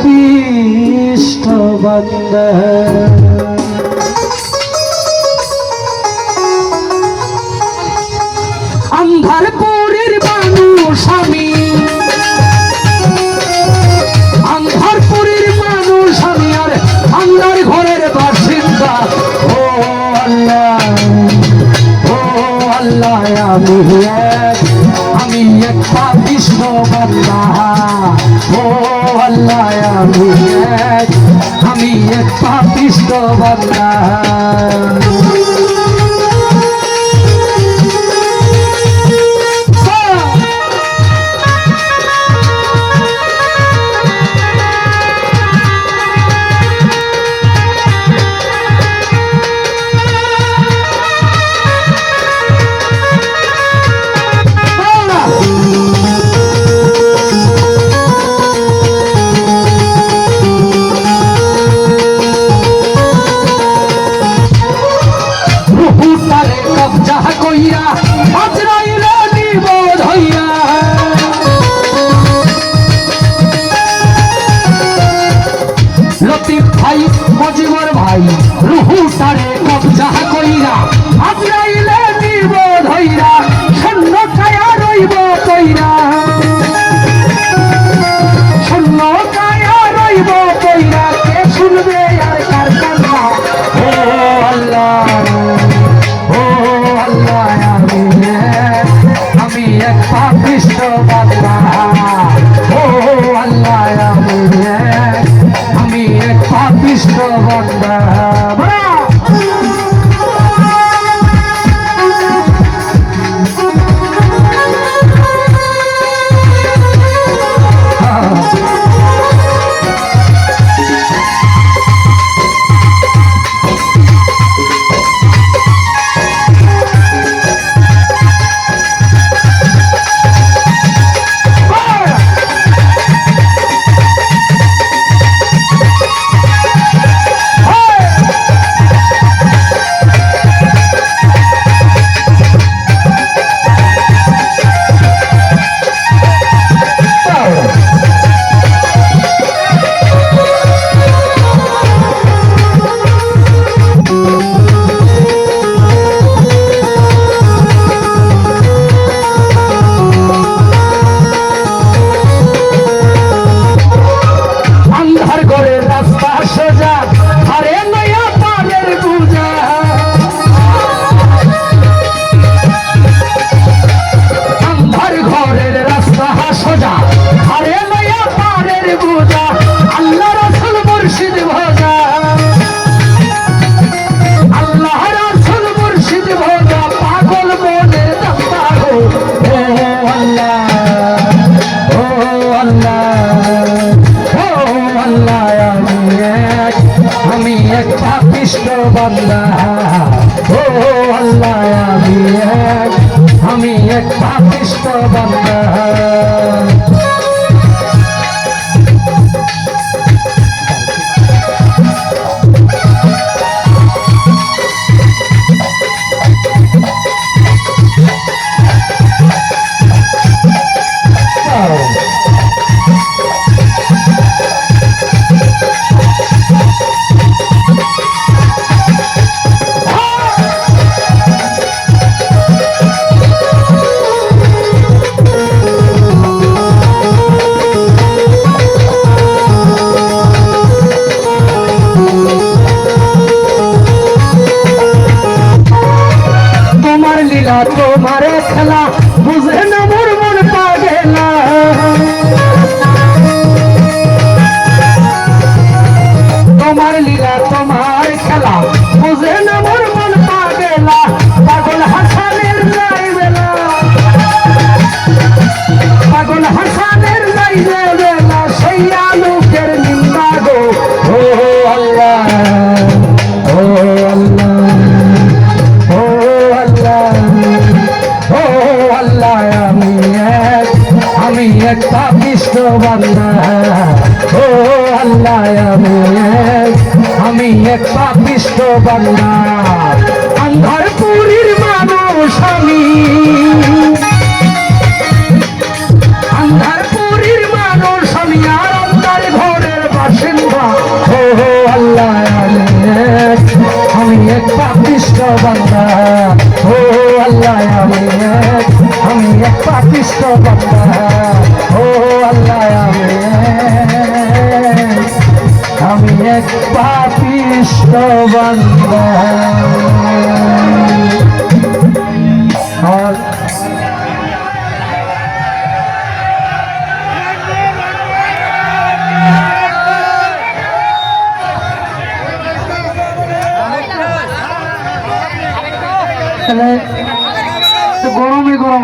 পাপিষ্ঠ বান্দা। আন্ধারপুরের মানুষ আমি, আন্ধারপুরের মানুষ আমি, আর আন্ধার ঘরের বাসিন্দা। ও আল্লাহ, ও আল্লাহ, আমি এক পাপিষ্ঠ বান্দা। ও আল্লাহ, আমি এক পাপিষ্ঠ বান্দা। লতিফ ভাই, মজিবর ভাই, রুহুটারে কবজা কইরা আজরাইলে নিব ধইরা, শূন্য কায়া রইব কইরা, শূন্য কায়া রইব কইরা, কে শুনবে আর কার কান্না। ও আল্লাহ, ও আল্লাহ, আমি এক পাপিষ্ঠ বান্দা। ও আল্লাহ, আমি এক পাপিষ্ঠ বান্দা। আমি এক পাপিষ্ঠ বান্দা। ও আল্লাহ, আমি এক পাপিষ্ঠ বান্দা। তোমার খেলা বুঝে না মোর মন পাগেলা, তোমার লীলা তোমার খেলা বুঝে না মোর মন পাগেলা, পাগল হাসানের নাই বেলা, পাগল হাসানের নাই বেলা, সেই আলোকের নিন্দা গো। ও আল্লাহ, ও আল্লাহ, ও আল্লাহ, ও আল্লাহ, আমি এক পাপিষ্ঠ বান্দা। ও আল্লাহ, আমি এক পাপিষ্ঠ বান্দা। আন্ধারপুরের মানুষ আমি, আন্ধারপুরের মানুষ আমি, আর আন্ধার ঘরের আল্লাহ আমি এক পাপিষ্ঠ বান্দা, ও আল্লাহ আমি এক পাপিষ্ঠ বান্দা। আর গরমে গরম